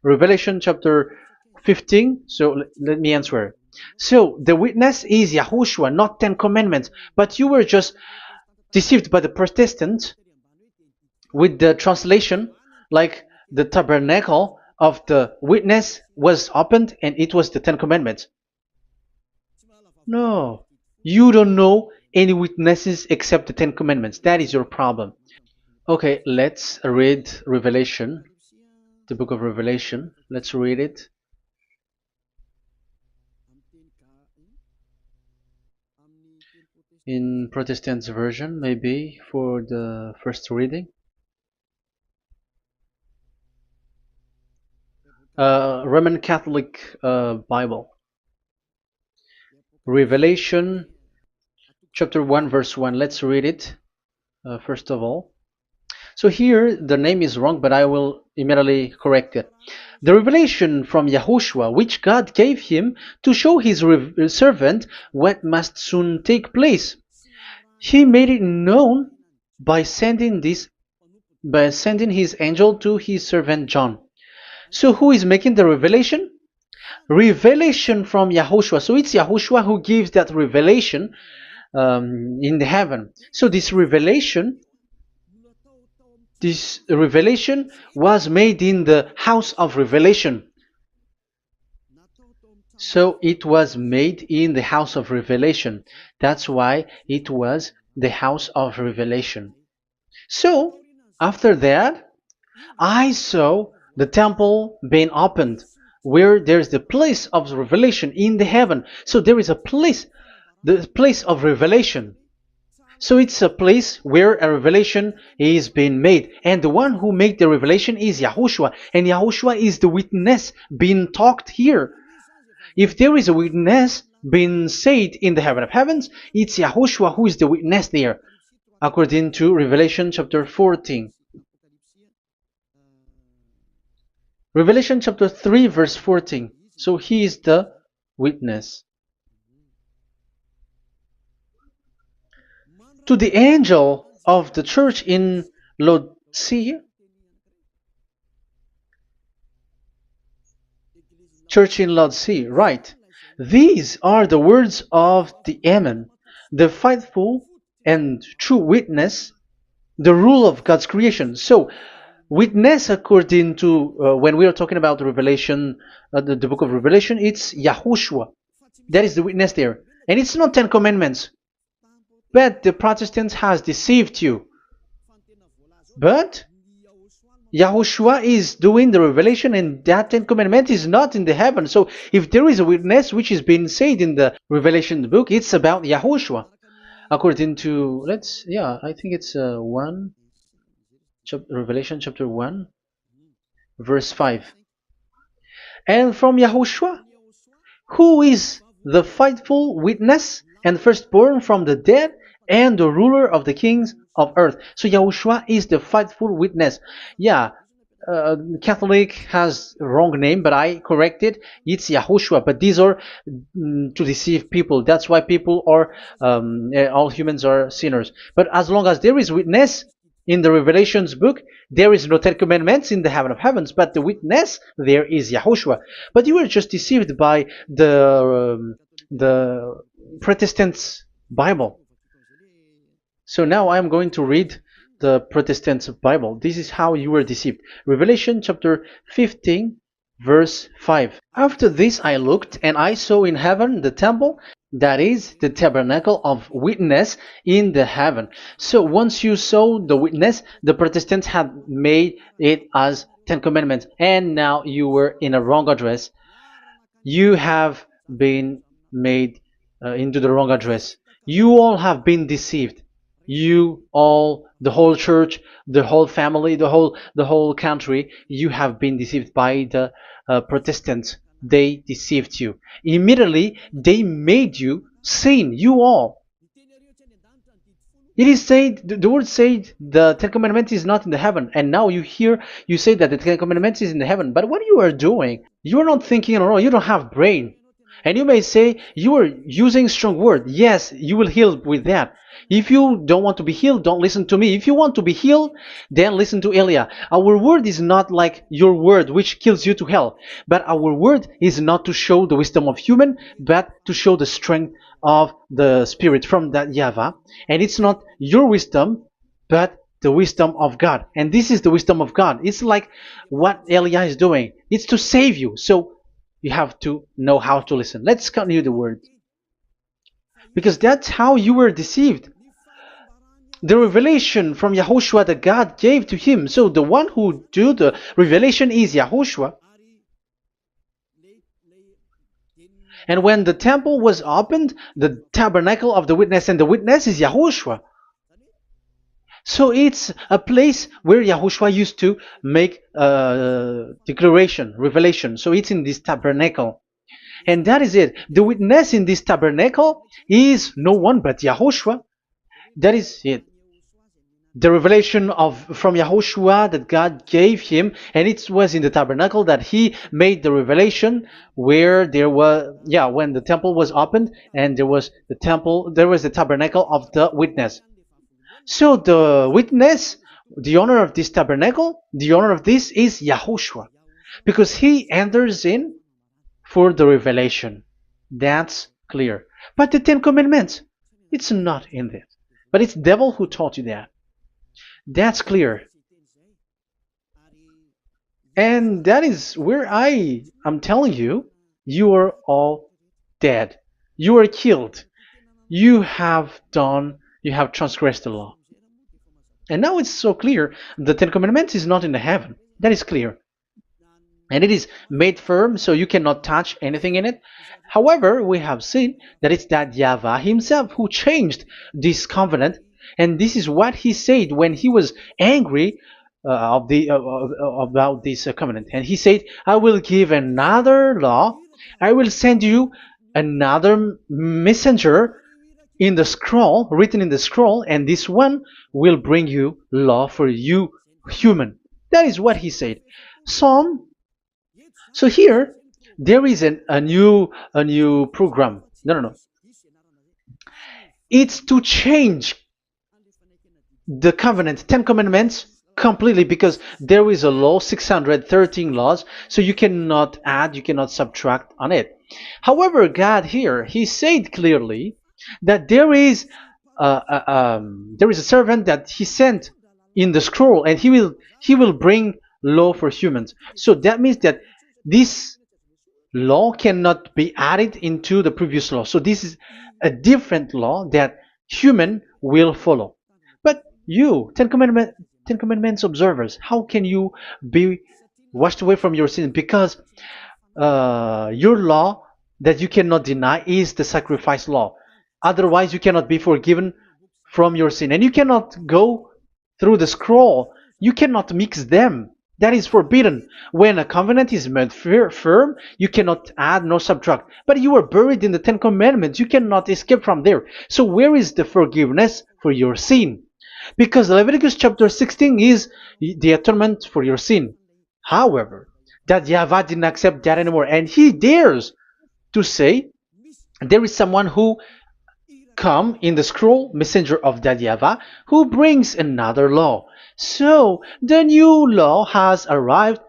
Revelation chapter 15, so let me answer. So the witness is YAHOSHUAH, not Ten Commandments. But you were just deceived by the Protestants with the translation, like the tabernacle of the witness was opened and it was the Ten Commandments. No, you don't know any witnesses except the Ten Commandments. That is your problem. Okay, let's read Revelation, the book of Revelation. Let's read it. In Protestant's version, maybe for the first reading. Roman Catholic Bible. Revelation chapter 1 verse 1. Let's read it first of all. So here the name is wrong, but I will immediately correct it. The revelation from YAHOSHUAH, which God gave him to show his servant what must soon take place. He made it known by sending his angel to his servant John. So who is making the revelation? Revelation from YAHOSHUAH. So it's YAHOSHUAH who gives that revelation in the heaven. So this revelation was made in the house of revelation. So it was made in the house of revelation. That's why it was the house of revelation. So, after that, I saw the temple being opened, where there's the place of revelation in the heaven. So there is a place, the place of revelation. So it's a place where a revelation is being made. And the one who made the revelation is YAHOSHUAH. And YAHOSHUAH is the witness being talked here. If there is a witness being said in the heaven of heavens, it's YAHOSHUAH who is the witness there, according to Revelation chapter 14. Revelation chapter 3 verse 14. So he is the witness. To the angel of the church in Laodicea, church in Laodicea, right. These are the words of the Amen, the faithful and true witness, the rule of God's creation. So, witness according to, when we are talking about the Revelation, the book of Revelation, it's YAHOSHUAH. That is the witness there. And it's not 10 Commandments. But the Protestants has deceived you. But YAHOSHUAH is doing the revelation, and that 10 Commandment is not in the heaven. So if there is a witness which is being said in the Revelation book, it's about YAHOSHUAH. According to, I think it's Revelation chapter 1, verse 5. And from YAHOSHUAH, who is the faithful witness and firstborn from the dead, and the ruler of the kings of earth. So YAHOSHUAH is the faithful witness. Catholic has a wrong name, but I corrected. It's YAHOSHUAH. But these are to deceive people. That's why people are, all humans are sinners. But as long as there is witness in the Revelations book, there is no 10 Commandments in the heaven of heavens, but the witness there is YAHOSHUAH. But you were just deceived by the Protestants' Bible. So now I am going to read the Protestant Bible. This is how you were deceived. Revelation chapter 15, verse 5. After this I looked, and I saw in heaven the temple, that is the tabernacle of witness in the heaven. So once you saw the witness, the Protestants had made it as 10 Commandments, and now you were in a wrong address. You have been made into the wrong address. You all have been deceived. You all, the whole church, the whole family, the whole country, you have been deceived by the Protestants. They deceived you. Immediately, they made you sin, you all. It is said, the word said, the 10 Commandments is not in the heaven. And now you say that the 10 Commandments is in the heaven. But what you are doing, you are not thinking at all. You don't have brain. And you may say, you are using strong word. Yes, you will heal with that. If you don't want to be healed, don't listen to me. If you want to be healed, then listen to Elia. Our word is not like your word, which kills you to hell. But our word is not to show the wisdom of human, but to show the strength of the Spirit from that YAHVAH. And it's not your wisdom, but the wisdom of God. And this is the wisdom of God. It's like what Elia is doing. It's to save you. So you have to know how to listen. Let's continue the word. Because that's how you were deceived. The revelation from YAHOSHUAH that God gave to him. So the one who do the revelation is YAHOSHUAH. And when the temple was opened, the tabernacle of the witness, and the witness is YAHOSHUAH. So it's a place where YAHOSHUAH used to make declaration, revelation. So it's in this tabernacle. And that is it. The witness in this tabernacle is no one but YAHOSHUAH. That is it. The revelation from YAHOSHUAH that God gave him, and it was in the tabernacle that he made the revelation, where there was, when the temple was opened, and there was the tabernacle of the witness. So the witness, the owner of this tabernacle, the owner of this is YAHOSHUAH, because he enters in for the revelation. That's clear. But the 10 Commandments, it's not in this. But it's the devil who taught you that. That's clear. And that is where I am telling you, you are all dead. You are killed. You have done You have transgressed the law. And now it's so clear. The Ten Commandments is not in the heaven. That is clear. And it is made firm, so you cannot touch anything in it. However, we have seen that it's that YAHVAH himself who changed this covenant, and this is what he said when he was angry about this covenant. And he said, "I will give another law. I will send you another messenger in the scroll, written in the scroll, and this one will bring you law for you, human." That is what he said. Psalm so here there is a new program. No, no, no. It's to change the covenant, Ten Commandments completely, because there is a law, 613 laws, so you cannot add, you cannot subtract on it. However, God here, He said clearly that there is a servant that He sent in the scroll, and He will bring law for humans. So that means that this law cannot be added into the previous law. So this is a different law that human will follow. But you, Ten Commandments observers, how can you be washed away from your sin? Because your law that you cannot deny is the sacrifice law. Otherwise, you cannot be forgiven from your sin. And you cannot go through the scroll. You cannot mix them. That is forbidden. When a covenant is made firm, you cannot add nor subtract. But you are buried in the Ten Commandments. You cannot escape from there. So where is the forgiveness for your sin? Because Leviticus chapter 16 is the atonement for your sin. However, that YAHVAH didn't accept that anymore. And he dares to say there is someone who come in the scroll, messenger of that YAHVAH, who brings another law. So the new law has arrived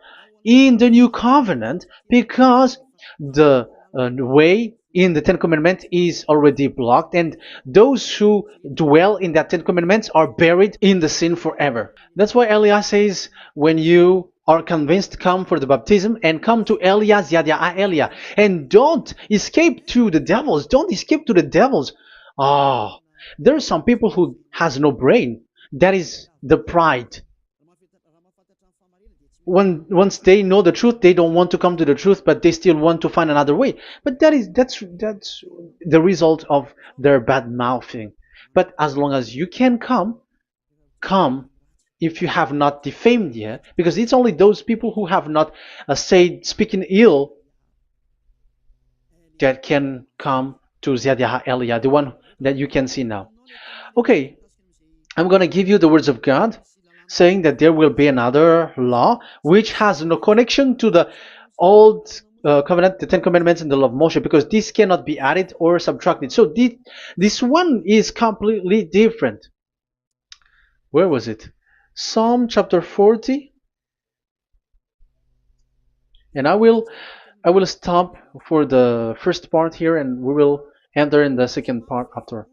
in the new covenant because the way in the Ten Commandments is already blocked, and those who dwell in that Ten Commandments are buried in the sin forever. That's why Elias says, when you are convinced, come for the baptism and come to Elias, Yadiah, Elia, and don't escape to the devils. Don't escape to the devils. Ah, there are some people who has no brain. That is the pride. Once they know the truth, they don't want to come to the truth, but they still want to find another way. But that's the result of their bad mouthing. But as long as you can come if you have not defamed yet, because it's only those people who have not said speaking ill that can come to Ziyadiyah Elia, the one that you can see now. Okay, I'm going to give you the words of God saying that there will be another law which has no connection to the old covenant, the Ten Commandments, and the law of Moshe, because this cannot be added or subtracted. So this one is completely different. Where was it? Psalm chapter 40. And I will stop for the first part here, and we will enter in the second part after.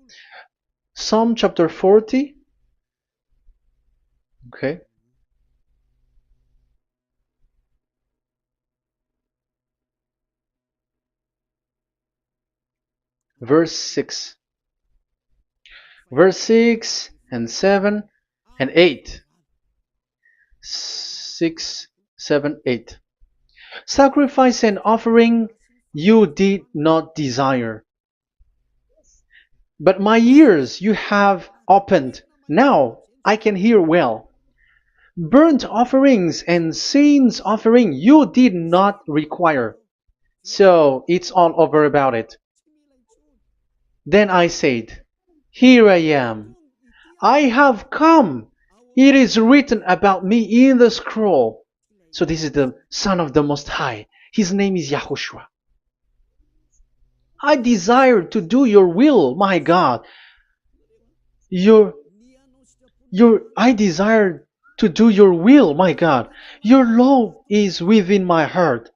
Psalm chapter 40. Okay. Verse 6. Verse 6 and 7 and 8. 6, 7, 8. Sacrifice and offering you did not desire, but my ears you have opened. Now I can hear well. Burnt offerings and sins offering you did not require. So it's all over about it. Then I said, here I am. I have come. It is written about me in the scroll. So this is the Son of the Most High. His name is YAHOSHUAH. I desire to do your will, my God. I desire to do your will, my God. Your law is within my heart.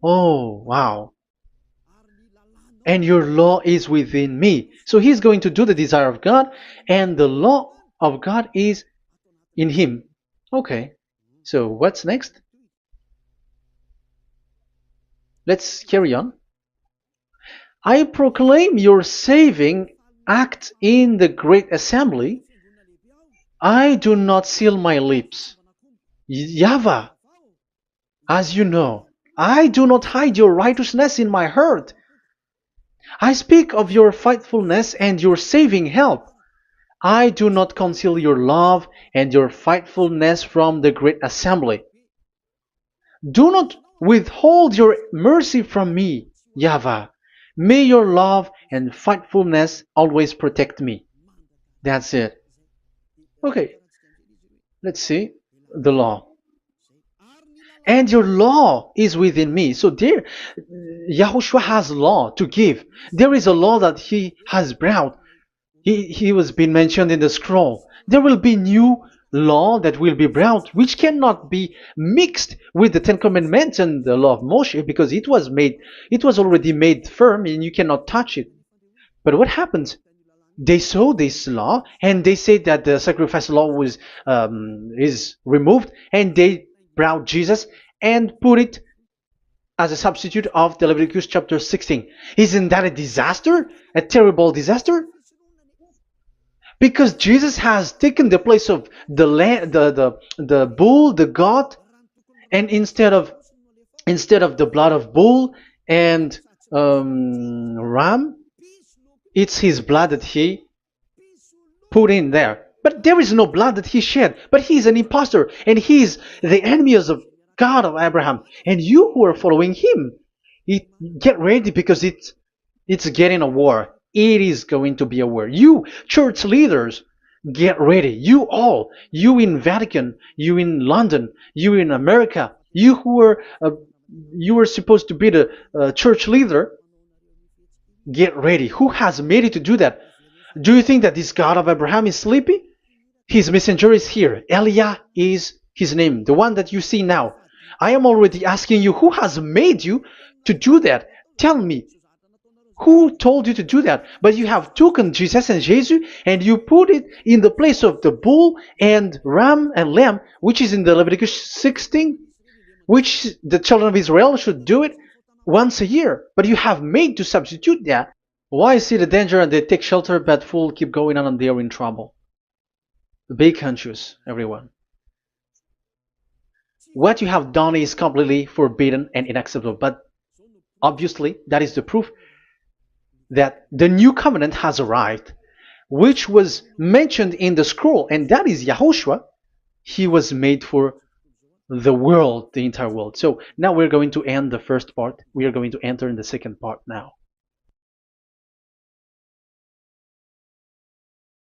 Oh, wow. And your law is within me. So he's going to do the desire of God, and the law of God is in him. Okay. So what's next? Let's carry on. I proclaim your saving act in the great assembly, I do not seal my lips. YAHVAH, as you know, I do not hide your righteousness in my heart. I speak of your faithfulness and your saving help. I do not conceal your love and your faithfulness from the great assembly. Do not withhold your mercy from me, YAHVAH. May your love and faithfulness always protect me. That's it. Okay, let's see the law. And your law is within me. So there, Yahushua has law to give. There is a law that he has brought. He was being mentioned in the scroll. There will be new law that will be brought, which cannot be mixed with the Ten Commandments and the law of Moshe, because it was already made firm, and you cannot touch it. But what happens? They saw this law, and they said that the sacrifice law was is removed, and they brought Jesus and put it as a substitute of the Leviticus chapter 16. Isn't that a disaster? A terrible disaster? Because Jesus has taken the place of the bull, the goat, and instead of the blood of bull and ram, it's his blood that he put in there. But there is no blood that he shed. But he is an impostor, and he is the enemy of God of Abraham. And you who are following him, get ready, because it's getting a war. It is going to be a war. You church leaders, get ready. You all, you in Vatican, you in London, you in America, you who are supposed to be the church leader, get ready. Who has made it to do that? Do you think that this God of Abraham is sleepy? His messenger is here. Eliah is his name, the one that you see now. I am already asking you, who has made you to do that? Tell me, who told you to do that? But you have taken Jesus and Jesus, and you put it in the place of the bull and ram and lamb, which is in the Leviticus 16, which the children of Israel should do it once a year. But you have made to substitute that. Why see the danger and they take shelter, but fool keep going on and they are in trouble? Be conscious, everyone. What you have done is completely forbidden and unacceptable. But obviously, that is the proof that the new covenant has arrived, which was mentioned in the scroll, and that is YAHOSHUAH. He was made for the world, the entire world. So now we're going to end the first part. We are going to enter in the second part now.